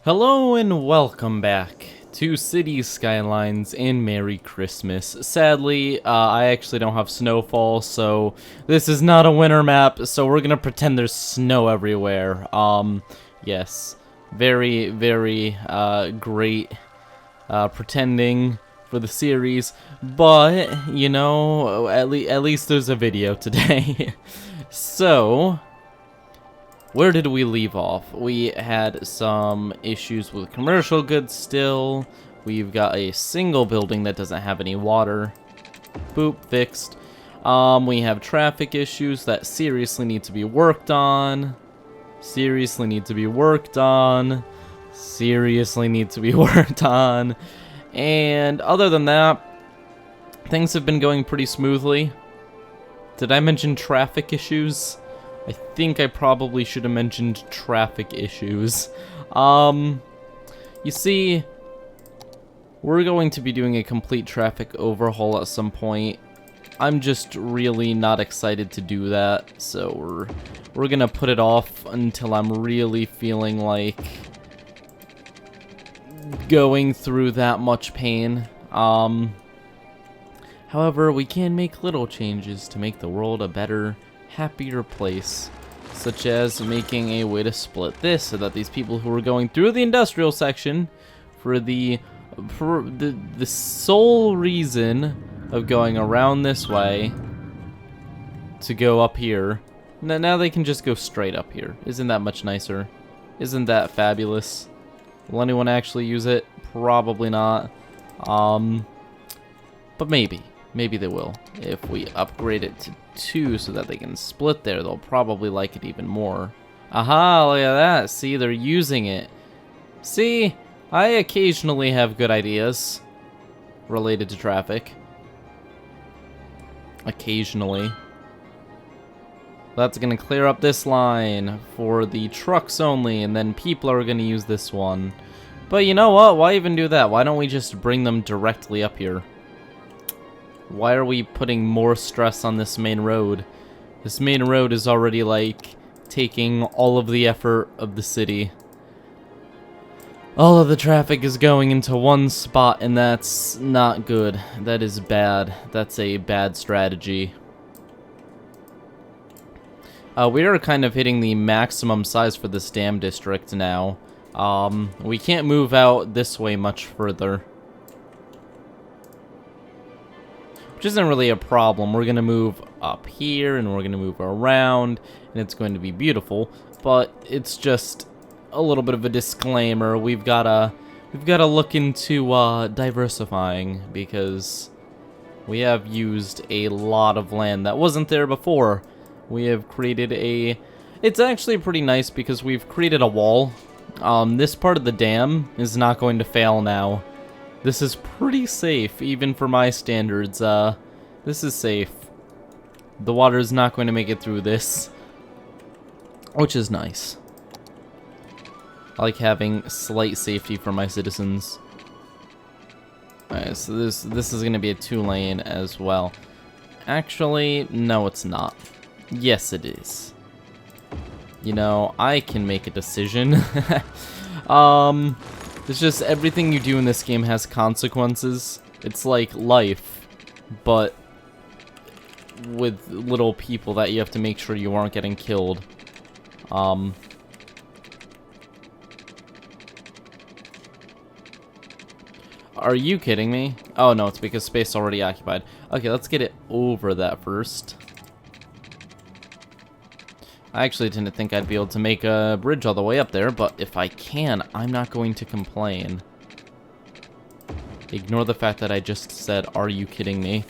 Hello and welcome back to City Skylines and Merry Christmas. Sadly, I actually don't have snowfall, so this is not a winter map, so we're gonna pretend there's snow everywhere. Yes. Very, very, great, pretending for the series, but, you know, at least there's a video today. So, where did we leave off? We had some issues with commercial goods still. We've got a single building that doesn't have any water. Boop, fixed. We have traffic issues that seriously need to be worked on. Seriously need to be worked on. Seriously need to be worked on. And other than that, things have been going pretty smoothly. Did I mention traffic issues? I think I probably should have mentioned traffic issues. You see, we're going to be doing a complete traffic overhaul at some point. I'm just really not excited to do that, so we're gonna put it off until I'm really feeling like going through that much pain. However, we can make little changes to make the world a better, happier place, such as making a way to split this so that these people who are going through the industrial section for the sole reason of going around this way to go up here, now they can just go straight up here. Isn't that much nicer? Isn't that fabulous? Will anyone actually use it? Probably not. But maybe they will. If we upgrade it to 2 so that they can split there, they'll probably like it even more. Aha, look at that. See, they're using it. See, I occasionally have good ideas related to traffic. Occasionally. That's gonna clear up this line for the trucks only, and then people are gonna use this one. But you know what? Why even do that? Why don't we just bring them directly up here? Why are we putting more stress on this main road? This main road is already, like, taking all of the effort of the city. All of the traffic is going into one spot, and that's not good. That is bad. That's a bad strategy. We are kind of hitting the maximum size for this dam district now. We can't move out this way much further, which isn't really a problem. We're gonna move up here, and we're gonna move around, and it's going to be beautiful. But it's just a little bit of a disclaimer. We've gotta look into diversifying, because we have used a lot of land that wasn't there before. We have created a... It's actually pretty nice because we've created a wall. This part of the dam is not going to fail now. This is pretty safe, even for my standards. This is safe. The water is not going to make it through this, which is nice. I like having slight safety for my citizens. Alright, so this is going to be a 2-lane as well. Actually, no, it's not. Yes, it is. You know, I can make a decision. It's just everything you do in this game has consequences. It's like life, but with little people that you have to make sure you aren't getting killed. Are you kidding me? Oh no, it's because space is already occupied. Okay, let's get it over that first. I actually didn't think I'd be able to make a bridge all the way up there, but if I can, I'm not going to complain. Ignore the fact that I just said, "Are you kidding me?"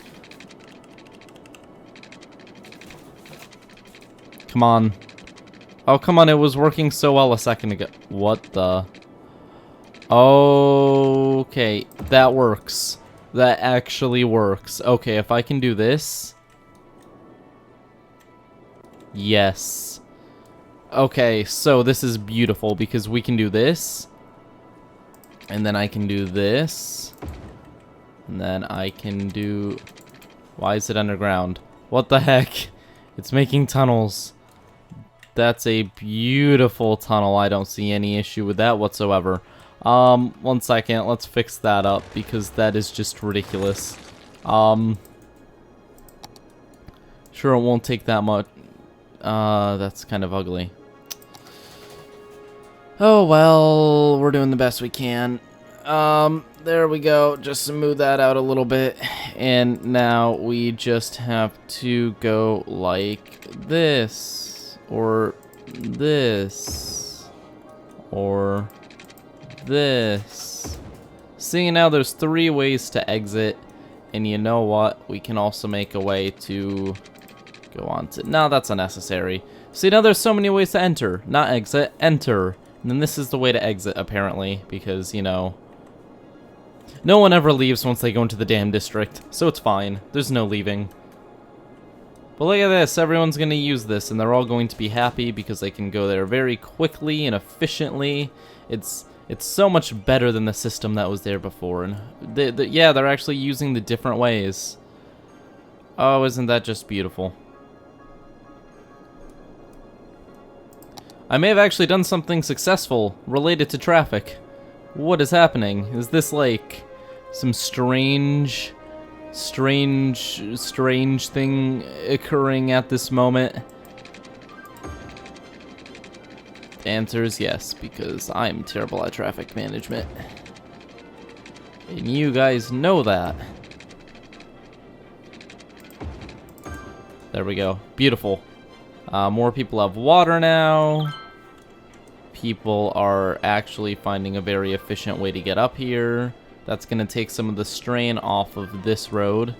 Come on. Oh, come on, it was working so well a second ago. What the? Okay, that works. That actually works. Okay, if I can do this... Yes. Okay, so this is beautiful because we can do this. And then I can do this. And then I can do... Why is it underground? What the heck? It's making tunnels. That's a beautiful tunnel. I don't see any issue with that whatsoever. 1 second. Let's fix that up because that is just ridiculous. Sure, it won't take that much. That's kind of ugly. Oh, well, we're doing the best we can. There we go. Just smooth that out a little bit. And now we just have to go like this. Or this. Or this. See, now there's 3 ways to exit. And you know what? We can also make a way to go on to... No, that's unnecessary. See, now there's so many ways to enter. Not exit, enter. And then this is the way to exit, apparently. Because, you know... no one ever leaves once they go into the damn district. So it's fine. There's no leaving. But look at this. Everyone's going to use this. And they're all going to be happy because they can go there very quickly and efficiently. It's so much better than the system that was there before. And yeah, they're actually using the different ways. Oh, isn't that just beautiful? I may have actually done something successful related to traffic. What is happening? Is this like some strange thing occurring at this moment? The answer is yes, because I'm terrible at traffic management. And you guys know that. There we go. Beautiful. More people have water now. People are actually finding a very efficient way to get up here. That's going to take some of the strain off of this road.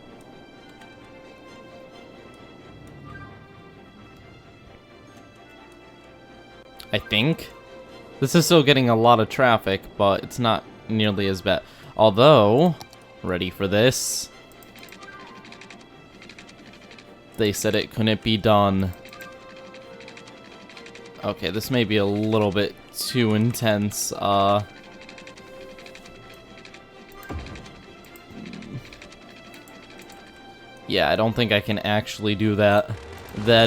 I think. This is still getting a lot of traffic, but it's not nearly as bad. Although, ready for this? They said it couldn't be done. Okay, this may be a little bit too intense. Yeah, I don't think I can actually do that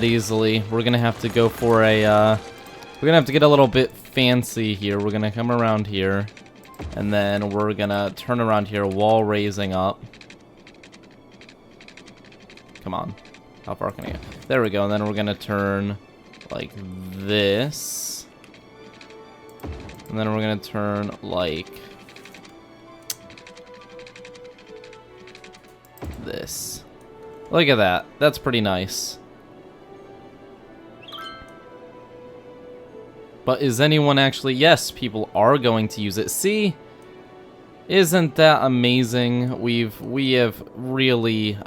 easily. We're gonna have to go for a, we're gonna have to get a little bit fancy here. We're gonna come around here, and then we're gonna turn around here while raising up. Come on. How far can I get? There we go, and then we're gonna turn like this. And then we're gonna turn like this. Look at that. That's pretty nice. But is anyone actually... Yes, people are going to use it. See? Isn't that amazing? We have really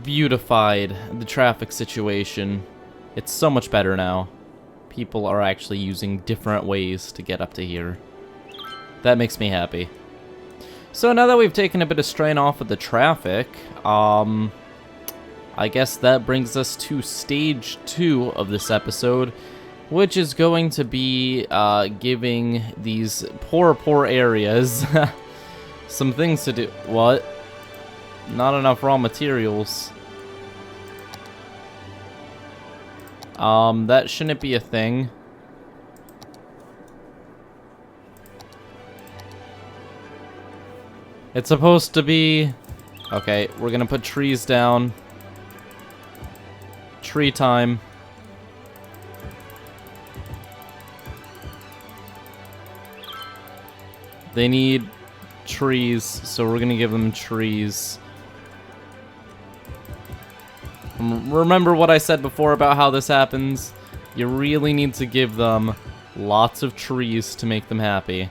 beautified the traffic situation. It's so much better now. People are actually using different ways to get up to here. That makes me happy. So now that we've taken a bit of strain off of the traffic, I guess that brings us to stage 2 of this episode, which is going to be giving these poor areas some things to do. What? Not enough raw materials. That shouldn't be a thing. It's supposed to be... Okay, we're gonna put trees down. Tree time. They need trees, so we're gonna give them trees. Remember what I said before about how this happens? You really need to give them lots of trees to make them happy.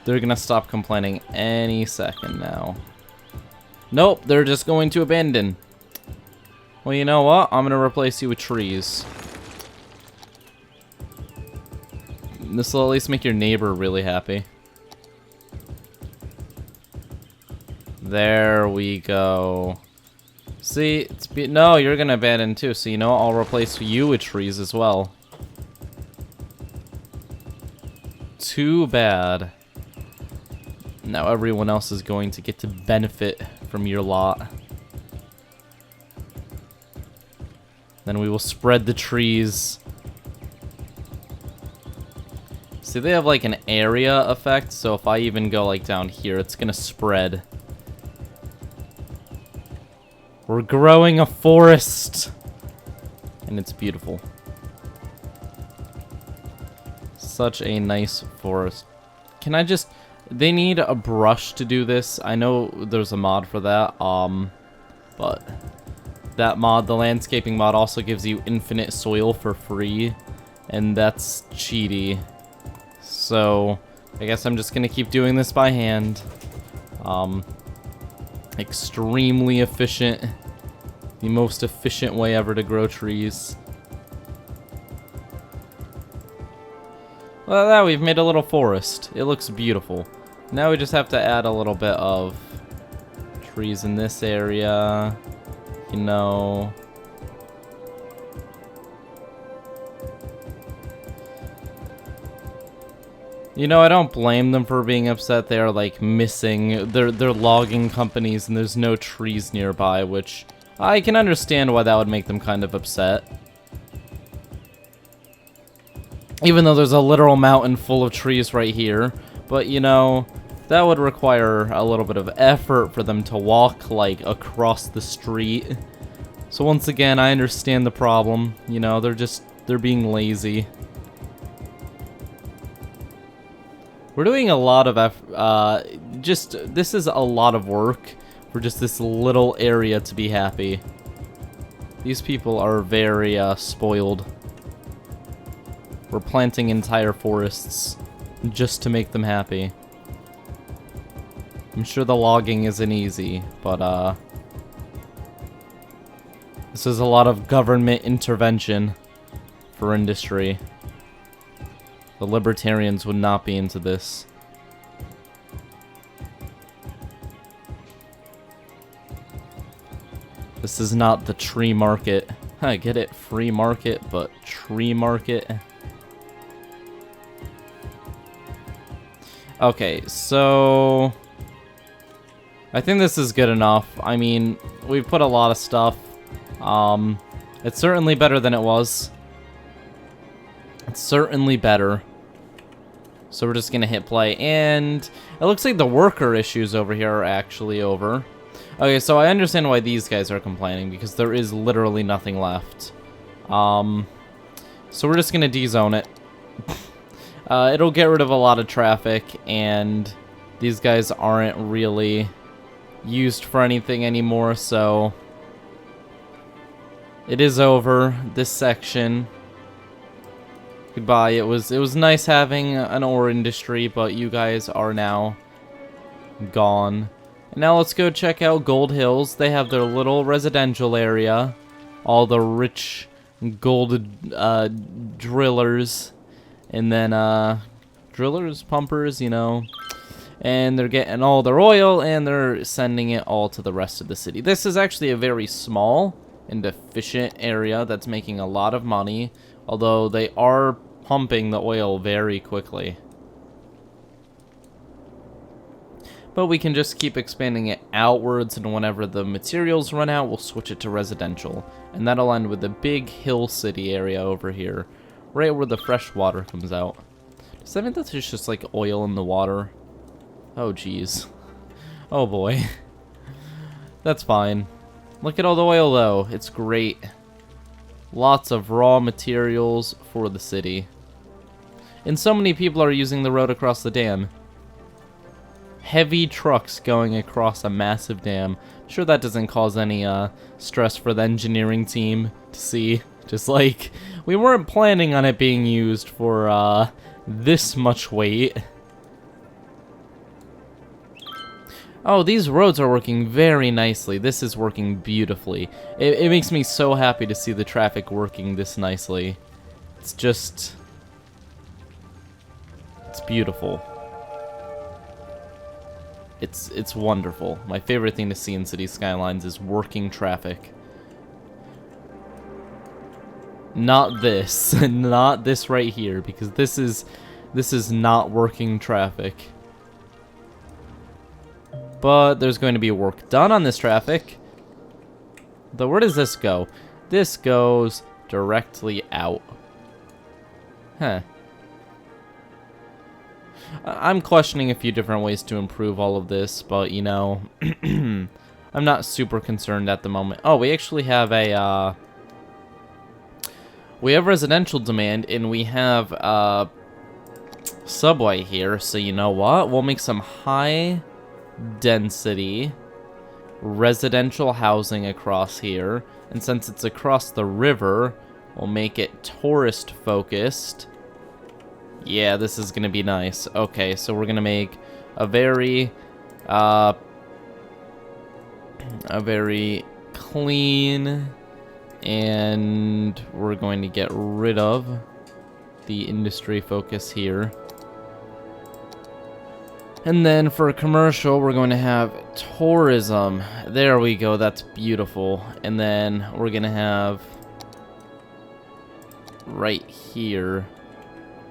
They're gonna stop complaining any second now. Nope, they're just going to abandon. Well, you know what? I'm gonna replace you with trees. This will at least make your neighbor really happy. There we go. See, no, you're gonna abandon too, so you know, I'll replace you with trees as well. Too bad. Now everyone else is going to get to benefit from your lot. Then we will spread the trees. See, they have like an area effect, so if I even go like down here, it's gonna spread. We're growing a forest! And it's beautiful. Such a nice forest. Can I just... They need a brush to do this. I know there's a mod for that, but that mod, the landscaping mod, also gives you infinite soil for free, and that's cheaty. So, I guess I'm just gonna keep doing this by hand. Extremely efficient. The most efficient way ever to grow trees. Well, now we've made a little forest. It looks beautiful. Now we just have to add a little bit of trees in this area. You know. You know, I don't blame them for being upset. They are like missing. They're logging companies and there's no trees nearby, which I can understand why that would make them kind of upset. Even though there's a literal mountain full of trees right here. But, you know, that would require a little bit of effort for them to walk, like, across the street. So once again, I understand the problem. You know, they're being lazy. We're doing a lot of this is a lot of work for just this little area to be happy. These people are very, spoiled. We're planting entire forests just to make them happy. I'm sure the logging isn't easy, but, this is a lot of government intervention for industry. The libertarians would not be into this. This is not the tree market. I get it, free market, but tree market. Okay, so I think this is good enough. I mean, we've put a lot of stuff. It's certainly better than it was. It's certainly better. So we're just gonna hit play, and it looks like the worker issues over here are actually over. Okay, so I understand why these guys are complaining, because there is literally nothing left. So we're just gonna de-zone it. It'll get rid of a lot of traffic, and these guys aren't really used for anything anymore, so it is over, this section. Goodbye. It was nice having an ore industry, but you guys are now gone. And now let's go check out Gold Hills. They have their little residential area. All the rich gold drillers. And then drillers, pumpers, you know. And they're getting all their oil and they're sending it all to the rest of the city. This is actually a very small and efficient area that's making a lot of money. Although they are pumping the oil very quickly. But we can just keep expanding it outwards, and whenever the materials run out, we'll switch it to residential. And that'll end with the big hill city area over here, right where the fresh water comes out. Does that mean that there's just like oil in the water? Oh geez. Oh boy. That's fine. Look at all the oil though, it's great. Lots of raw materials for the city. And so many people are using the road across the dam. Heavy trucks going across a massive dam. I'm sure that doesn't cause any stress for the engineering team to see. Just like, we weren't planning on it being used for this much weight. Oh, these roads are working very nicely. This is working beautifully. It makes me so happy to see the traffic working this nicely. It's just... it's beautiful. It's wonderful. My favorite thing to see in City Skylines is working traffic. Not this. Not this right here, because this is not working traffic. but there's going to be work done on this traffic. Though, where does this go? This goes directly out. Huh. I'm questioning a few different ways to improve all of this, but, you know, I'm not super concerned at the moment. Oh, we actually have a, we have residential demand, and we have, subway here, so you know what? We'll make some high-density residential housing across here, and since it's across the river, we'll make it tourist-focused. Yeah, this is gonna be nice. Okay, so we're gonna make a very clean, and we're going to get rid of the industry focus here. And then for commercial, we're going to have tourism. There we go, that's beautiful. And then we're gonna have right here,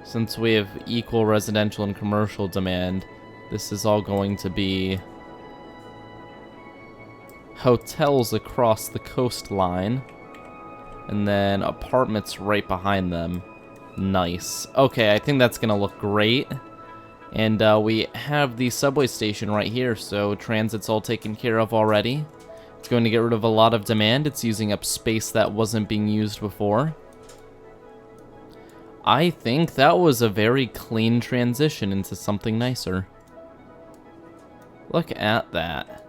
since we have equal residential and commercial demand, this is all going to be hotels across the coastline, and then apartments right behind them. Nice. Okay, I think that's gonna look great. And we have the subway station right here, so transit's all taken care of already. It's going to get rid of a lot of demand. It's using up space that wasn't being used before. I think that was a very clean transition into something nicer. Look at that.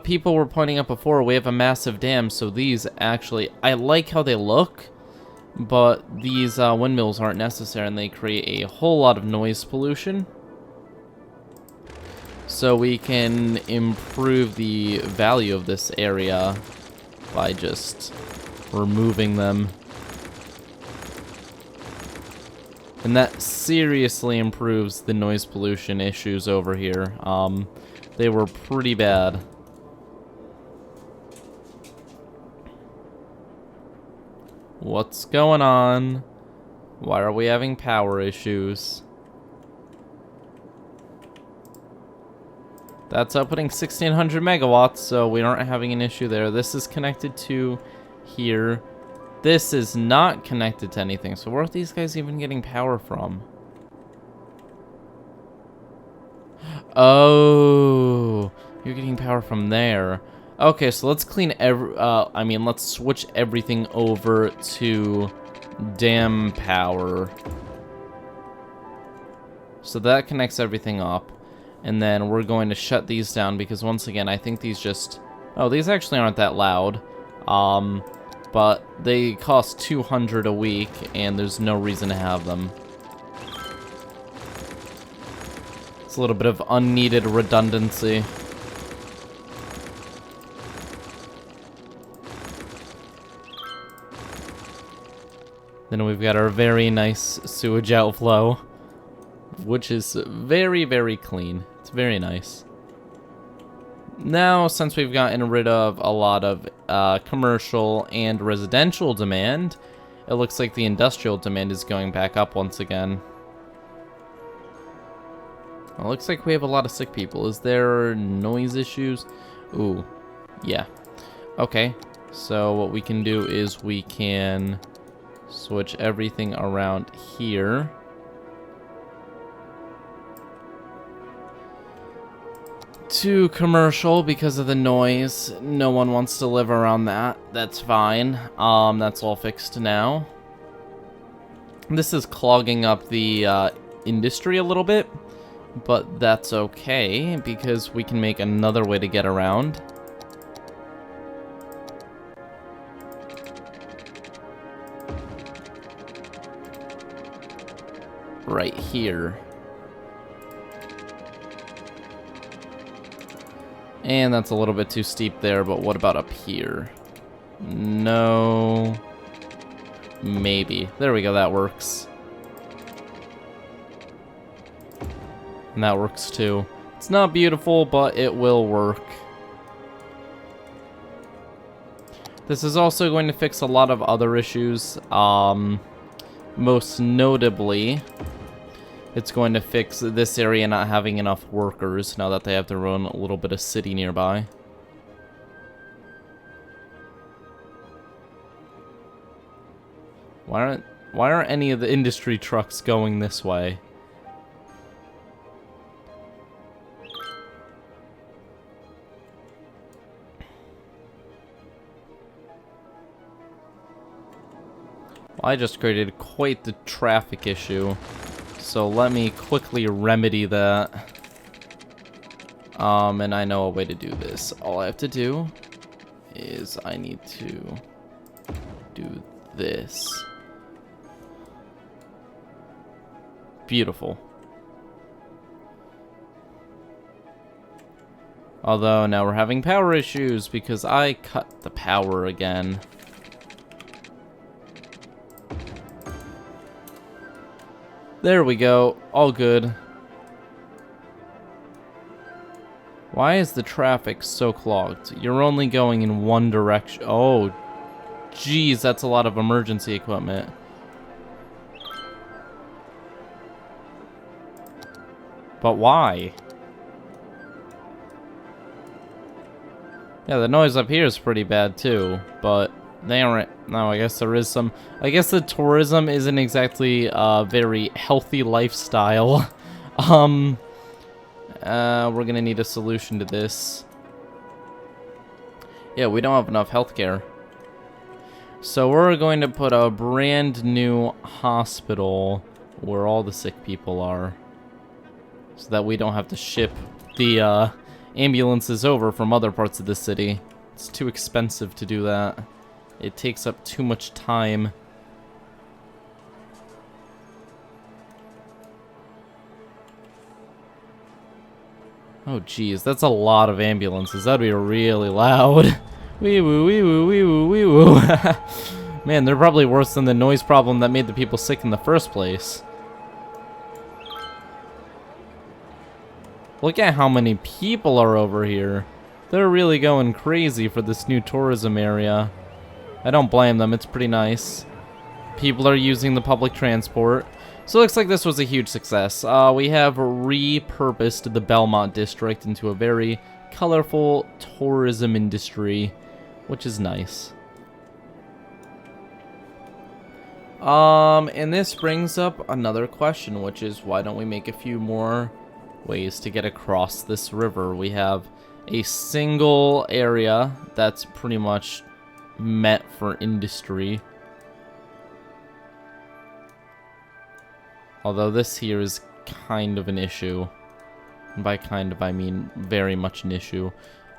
People were pointing out before, we have a massive dam, so these actually, I like how they look, but these windmills aren't necessary, and they create a whole lot of noise pollution. So we can improve the value of this area by just removing them. And that seriously improves the noise pollution issues over here. They were pretty bad. What's going on? Why are we having power issues? That's outputting 1600 megawatts, so we aren't having an issue there. This is connected to here. This is not connected to anything, so where are these guys even getting power from? Oh, you're getting power from there. Okay, so let's clean let's switch everything over to dam power. So that connects everything up. And then we're going to shut these down because once again, I think these just... Oh, these actually aren't that loud. But they cost 200 a week and there's no reason to have them. It's a little bit of unneeded redundancy. Then we've got our very nice sewage outflow, which is very, very clean. It's very nice. Now, since we've gotten rid of a lot of commercial and residential demand, it looks like the industrial demand is going back up once again. It looks like we have a lot of sick people. Is there noise issues? Ooh, yeah. Okay, so what we can do is we can switch everything around here. To commercial because of the noise. No one wants to live around that. That's fine. That's all fixed now. This is clogging up the industry a little bit, but that's okay because we can make another way to get around. Right here. And that's a little bit too steep there, but what about up here? No. Maybe. There we go, that works. And that works too. It's not beautiful, but it will work. This is also going to fix a lot of other issues. Most notably, it's going to fix this area not having enough workers now that they have their own little bit of city nearby. Why aren't any of the industry trucks going this way? Well, I just created quite the traffic issue. So let me quickly remedy that. And I know a way to do this. All I have to do is I need to do this. Beautiful. Although now we're having power issues because I cut the power again. There we go. All good. Why is the traffic so clogged? You're only going in one direction. Oh, geez, that's a lot of emergency equipment. But why? Yeah, the noise up here is pretty bad too, but they aren't. No, I guess there is some. I guess the tourism isn't exactly a very healthy lifestyle. We're gonna need a solution to this. Yeah, we don't have enough healthcare. So we're going to put a brand new hospital where all the sick people are. So that we don't have to ship the ambulances over from other parts of the city. It's too expensive to do that. It takes up too much time. Oh geez, that's a lot of ambulances. That'd be really loud. Wee woo, wee woo, wee woo, wee woo. Man, they're probably worse than the noise problem that made the people sick in the first place. Look at how many people are over here. They're really going crazy for this new tourism area. I don't blame them, it's pretty nice. People are using the public transport. So it looks like this was a huge success. We have repurposed the Belmont district into a very colorful tourism industry, which is nice. And this brings up another question, which is why don't we make a few more ways to get across this river? We have a single area that's pretty much meant for industry. Although this here is kind of an issue. And by kind of, I mean very much an issue.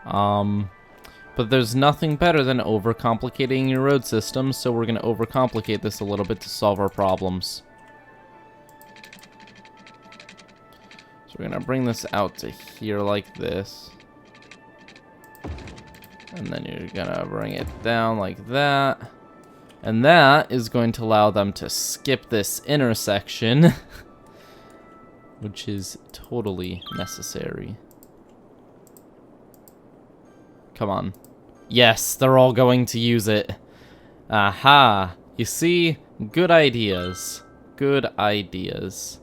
But there's nothing better than overcomplicating your road system, so we're going to overcomplicate this a little bit to solve our problems. So we're going to bring this out to here like this. And then you're going to bring it down like that. And that is going to allow them to skip this intersection. Which is totally necessary. Come on. Yes, they're all going to use it. Aha. You see? Good ideas. Good ideas.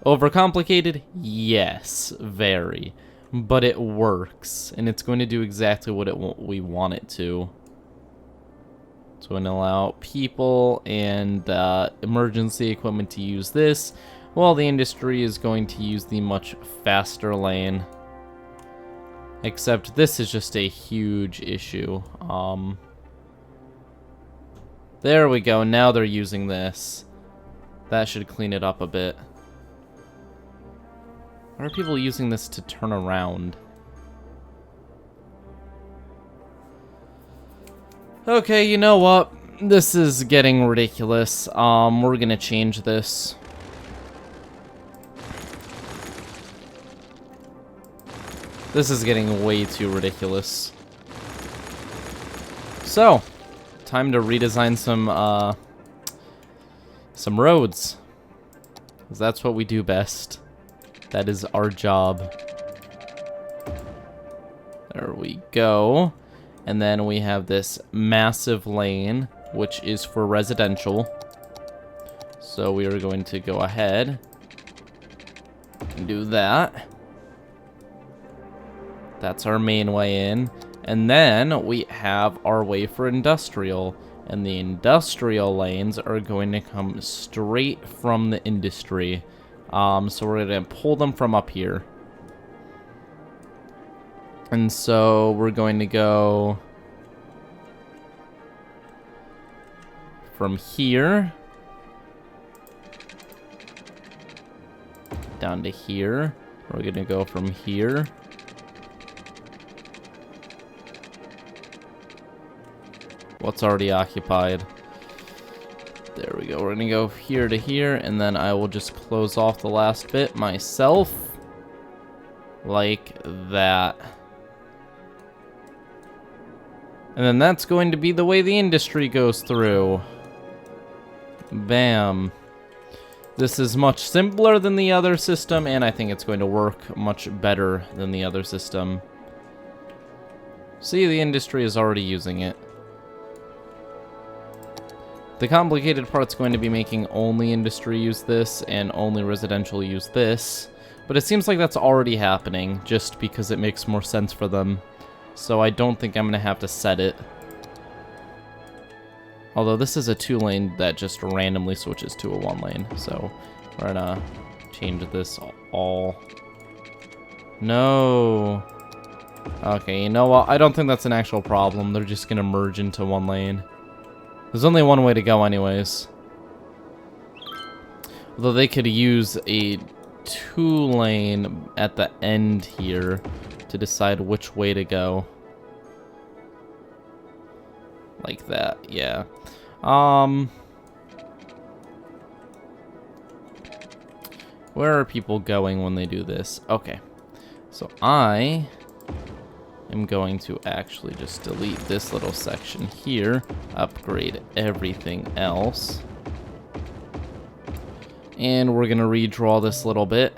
Overcomplicated? Yes, very. But it works. And it's going to do exactly what we want it to. It's going to allow people and emergency equipment to use this, while the industry is going to use the much faster lane. Except this is just a huge issue. There we go. Now they're using this. That should clean it up a bit. Why are people using this to turn around? Okay, you know what? This is getting ridiculous. We're gonna change this. This is getting way too ridiculous. So, time to redesign some roads. 'Cause that's what we do best. That is our job. There we go. And then we have this massive lane, which is for residential. So we are going to go ahead Do that. That's our main way in. And then we have our way for industrial. And the industrial lanes are going to come straight from the industry. So we're going to pull them from up here. And so we're going to go from here down to here. We're going to go from here what's already occupied. There we go. We're going to go here to here, and then I will just close off the last bit myself. Like that. And then that's going to be the way the industry goes through. Bam. This is much simpler than the other system, and I think it's going to work much better than the other system. See, the industry is already using it. The complicated part's going to be making only industry use this and only residential use this. But it seems like that's already happening, just because it makes more sense for them. So I don't think I'm going to have to set it. Although this is a 2-lane that just randomly switches to a 1-lane. So we're going to change this all. No. Okay, you know what? I don't think that's an actual problem. They're just going to merge into 1 lane. There's only one way to go anyways. Although they could use a 2-lane at the end here to decide which way to go. Like that, yeah. Where are people going when they do this? Okay. So I am going to actually just delete this little section here, upgrade everything else. And we're going to redraw this little bit.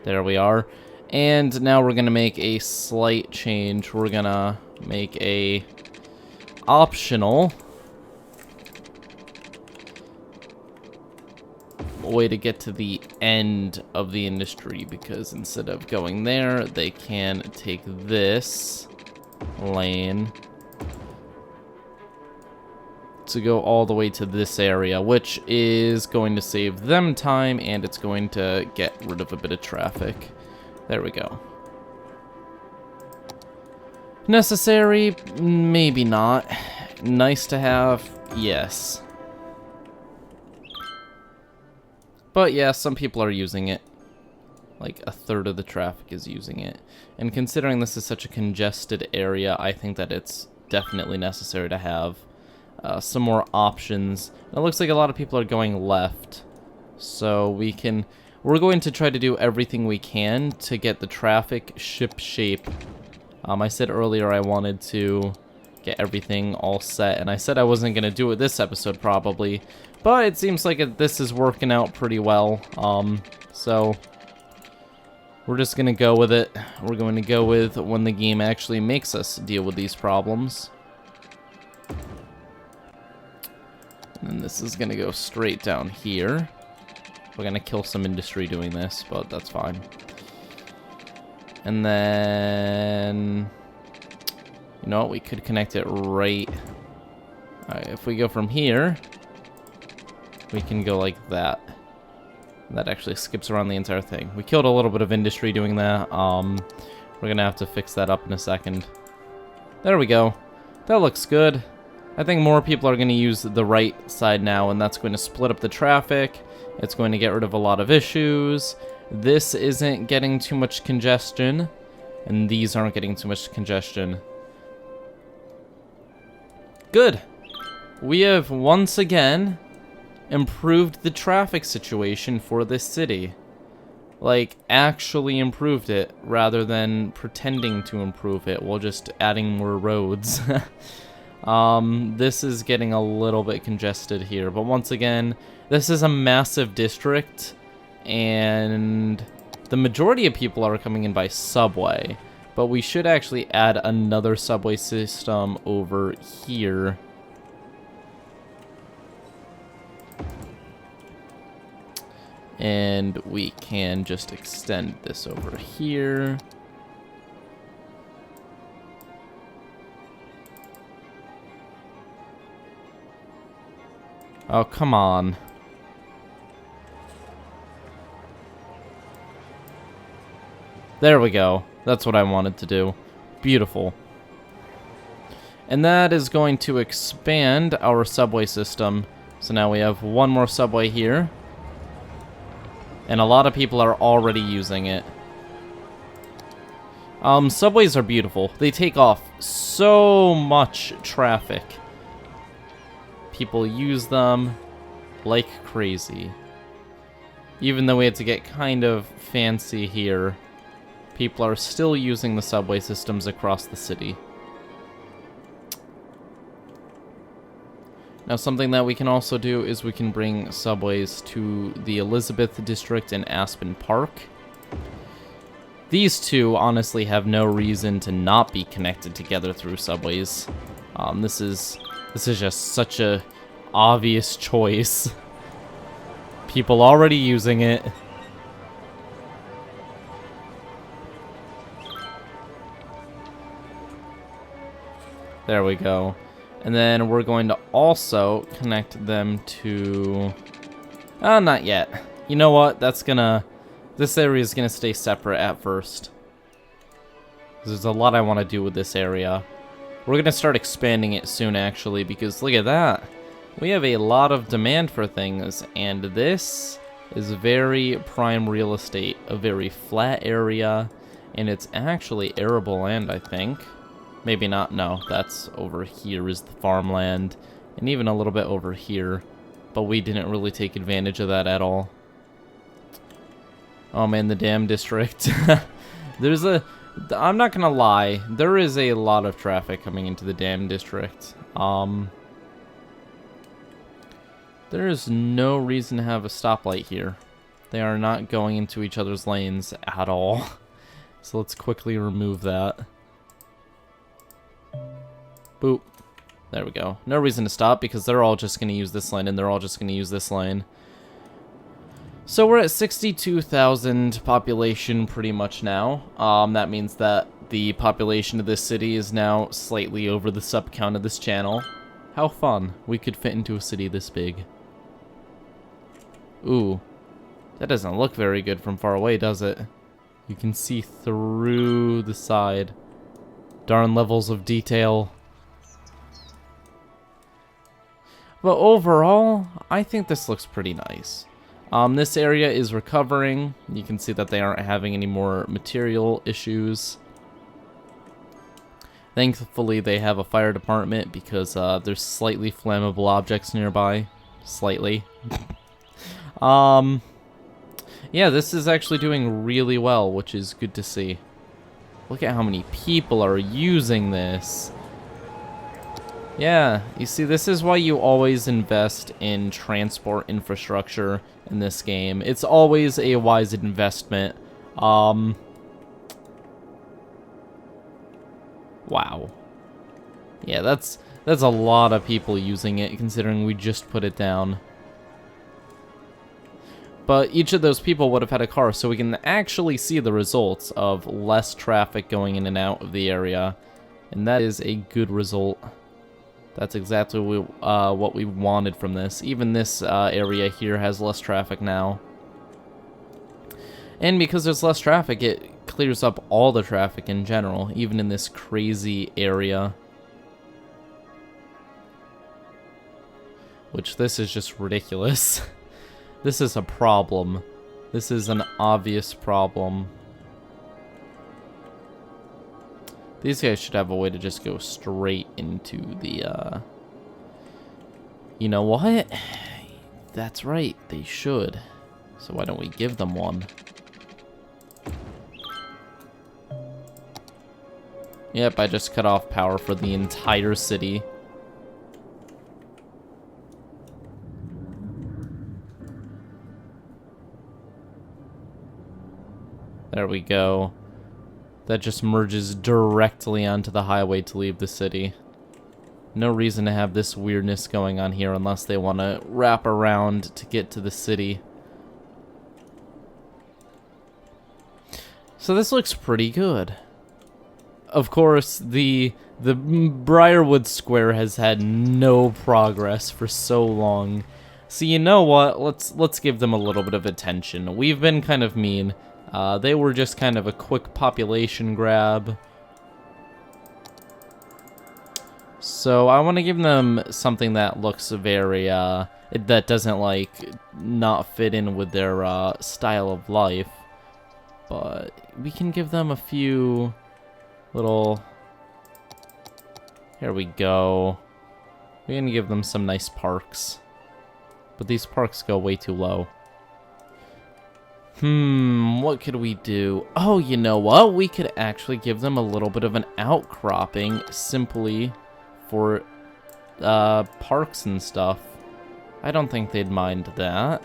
There we are. And now we're going to make a slight change. We're going to make a optional way to get to the end of the industry, because instead of going there, they can take this lane to go all the way to this area, which is going to save them time, and it's going to get rid of a bit of traffic. There we go. Necessary? Maybe not. Nice to have? Yes. But yeah, some people are using it. Like a third of the traffic is using it. And considering this is such a congested area, I think that it's definitely necessary to have some more options. It looks like a lot of people are going left. So we're going to try to do everything we can to get the traffic ship shape. I said earlier I wanted to get everything all set, and I said I wasn't going to do it this episode probably, but it seems like this is working out pretty well. So we're just going to go with it. We're going to go with when the game actually makes us deal with these problems. And this is going to go straight down here. We're going to kill some industry doing this, but that's fine. And then, you know what, we could connect it right. Alright, if we go from here, we can go like that. That actually skips around the entire thing. We killed a little bit of industry doing that. We're going to have to fix that up in a second. There we go. That looks good. I think more people are going to use the right side now, and that's going to split up the traffic. It's going to get rid of a lot of issues. This isn't getting too much congestion, and these aren't getting too much congestion. Good. We have once again improved the traffic situation for this city. Like, actually improved it, rather than pretending to improve it while just adding more roads. This is getting a little bit congested here, but once again, this is a massive district, and the majority of people are coming in by subway, but we should actually add another subway system over here. And we can just extend this over here. Oh, come on. There we go. That's what I wanted to do. Beautiful. And that is going to expand our subway system. So now we have one more subway here. And a lot of people are already using it. Subways are beautiful. They take off so much traffic. People use them like crazy. Even though we had to get kind of fancy here, people are still using the subway systems across the city. Now, something that we can also do is we can bring subways to the Elizabeth District and Aspen Park. These two honestly have no reason to not be connected together through subways. This is just such a obvious choice. People already using it. There we go. And then we're going to also connect them to... not yet. You know what? This area is gonna stay separate at first. There's a lot I want to do with this area. We're gonna start expanding it soon, actually, because look at that. We have a lot of demand for things, and this is very prime real estate. A very flat area, and it's actually arable land, I think. Maybe not, no, that's over here is the farmland, and even a little bit over here, but we didn't really take advantage of that at all. Oh man, the dam district. I'm not gonna lie, there is a lot of traffic coming into the dam district. There is no reason to have a stoplight here. They are not going into each other's lanes at all. So let's quickly remove that. Boop. There we go. No reason to stop because they're all just going to use this lane and they're all just going to use this lane. So we're at 62,000 population pretty much now. That means that the population of this city is now slightly over the sub count of this channel. How fun. We could fit into a city this big. Ooh. That doesn't look very good from far away, does it? You can see through the side. Darn levels of detail. But overall, I think this looks pretty nice. This area is recovering. You can see that they aren't having any more material issues. Thankfully, they have a fire department because there's slightly flammable objects nearby. Slightly. Yeah, this is actually doing really well, which is good to see. Look at how many people are using this. Yeah, you see, this is why you always invest in transport infrastructure in this game. It's always a wise investment. Wow. Yeah, that's a lot of people using it, considering we just put it down. But each of those people would have had a car, so we can actually see the results of less traffic going in and out of the area. And that is a good result. That's exactly what we wanted from this. Even this area here has less traffic now. And because there's less traffic, it clears up all the traffic in general, even in this crazy area. Which, this is just ridiculous. This is a problem. This is an obvious problem. These guys should have a way to just go straight into the, You know what? That's right, they should. So why don't we give them one? Yep, I just cut off power for the entire city. There we go. That just merges directly onto the highway to leave the city. No reason to have this weirdness going on here unless they want to wrap around to get to the city. So this looks pretty good. Of course, the Briarwood Square has had no progress for so long. So you know what? Let's give them a little bit of attention. We've been kind of mean. They were just kind of a quick population grab. So I want to give them something that looks very, that doesn't, like, not fit in with their style of life. But we can give them a few little... Here we go. We're gonna give them some nice parks. But these parks go way too low. What could we do? Oh, you know what? We could actually give them a little bit of an outcropping simply for parks and stuff. I don't think they'd mind that.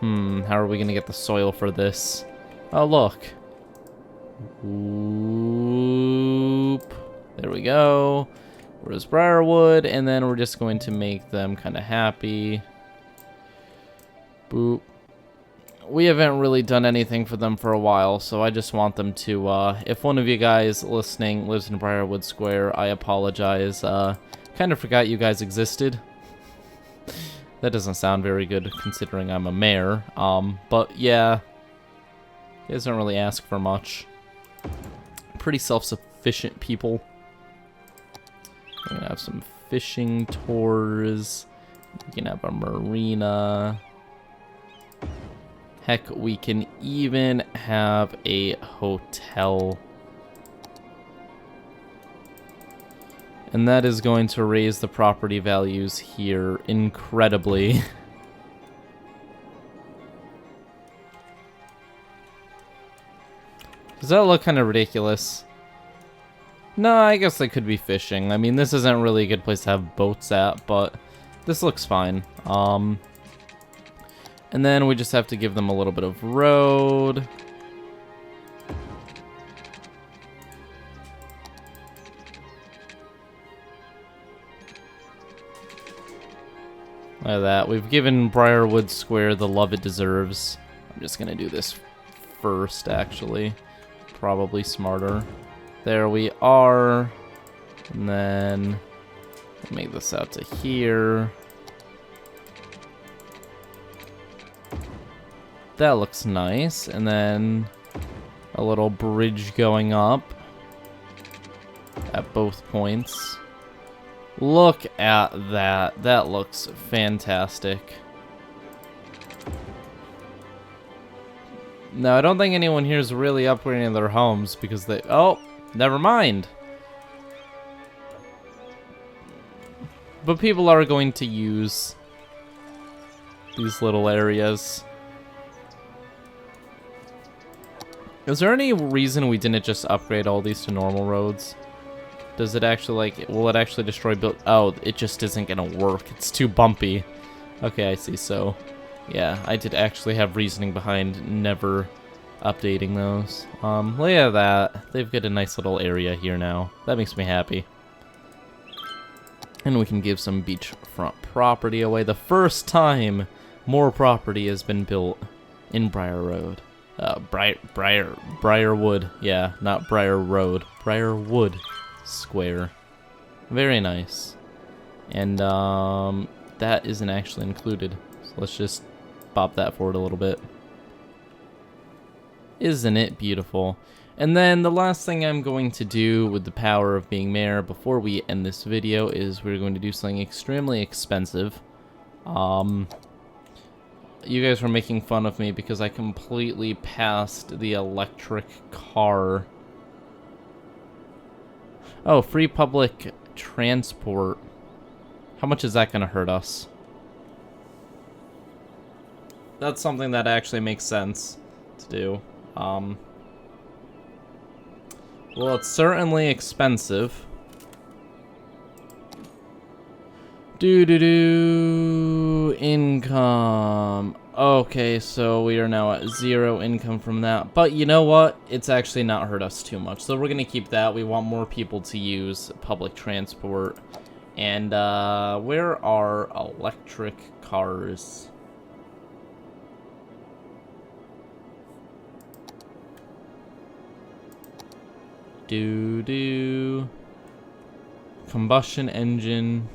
How are we gonna get the soil for this? Oh, look. Whoop. There we go. Where's Briarwood? And then we're just going to make them kind of happy. Boop. We haven't really done anything for them for a while, so I just want them to, if one of you guys listening lives in Briarwood Square, I apologize. Kind of forgot you guys existed. That doesn't sound very good considering I'm a mayor. But yeah, he doesn't really ask for much. Pretty self-sufficient people. We're gonna have some fishing tours. We can have a marina. Heck, we can even have a hotel. And that is going to raise the property values here incredibly. Does that look kind of ridiculous? No, I guess they could be fishing. I mean, this isn't really a good place to have boats at, but this looks fine. And then we just have to give them a little bit of road. Look at that. We've given Briarwood Square the love it deserves. I'm just gonna do this first, actually. Probably smarter. There we are. And then make this out to here. That looks nice. And then a little bridge going up at both points. Look at that. That looks fantastic. No, I don't think anyone here is really upgrading their homes because they... Oh, never mind. But people are going to use these little areas. Is there any reason we didn't just upgrade all these to normal roads? Does it actually, like, will it actually destroy build? Oh, it just isn't gonna work. It's too bumpy. Okay, I see. So, yeah, I did actually have reasoning behind never updating those. Look at that. They've got a nice little area here now. That makes me happy. And we can give some beachfront property away. The first time more property has been built in Briarwood. Briarwood. Yeah, not Briar Road. Briarwood Square. Very nice. And that isn't actually included. So let's just pop that forward a little bit. Isn't it beautiful? And then the last thing I'm going to do with the power of being mayor before we end this video is we're going to do something extremely expensive. You guys were making fun of me because I completely passed the electric car. Oh, free public transport. How much is that going to hurt us? That's something that actually makes sense to do. Well, it's certainly expensive. Income. Okay, so we are now at 0 income from that. But you know what? It's actually not hurt us too much. So we're going to keep that. We want more people to use public transport. And where are electric cars? Do. Combustion engine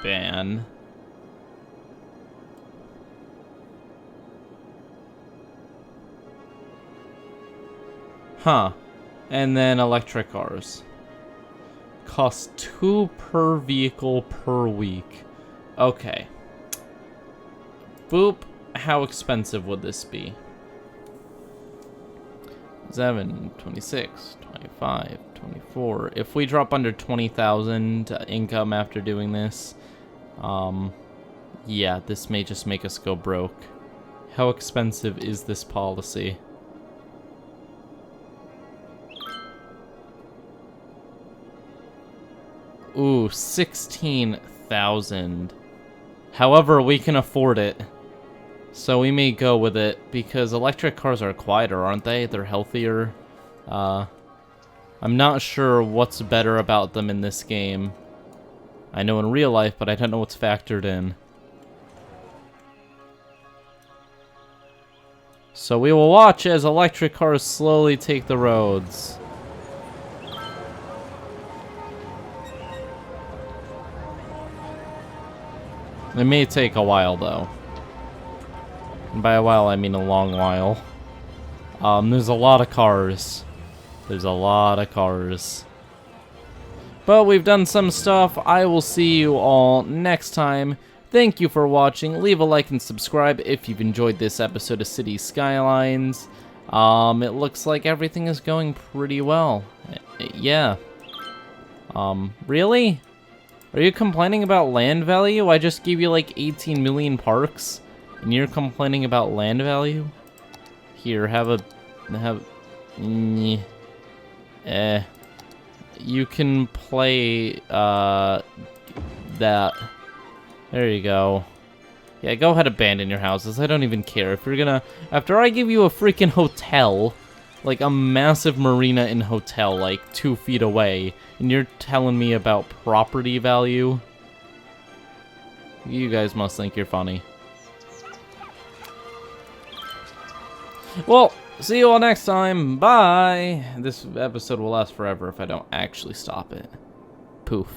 ban. Huh. And then electric cars. Cost 2 per vehicle per week. Okay. Boop. How expensive would this be? 7, 26, 25, 24. If we drop under 20,000 income after doing this, yeah, this may just make us go broke. How expensive is this policy? Ooh, 16,000. However, we can afford it. So we may go with it, because electric cars are quieter, aren't they? They're healthier. I'm not sure what's better about them in this game. I know in real life, but I don't know what's factored in. So we will watch as electric cars slowly take the roads. It may take a while, though. And by a while, I mean a long while. There's a lot of cars. There's a lot of cars. But we've done some stuff. I will see you all next time. Thank you for watching. Leave a like and subscribe if you've enjoyed this episode of City Skylines. It looks like everything is going pretty well. Yeah. Really? Are you complaining about land value? I just gave you like 18 million parks. And you're complaining about land value? Here, you can play, that. There you go. Yeah, go ahead, abandon your houses. I don't even care. If you're gonna... After I give you a freaking hotel, like a massive marina and hotel, like 2 feet away, and you're telling me about property value? You guys must think you're funny. Well, see you all next time. Bye. This episode will last forever if I don't actually stop it. Poof.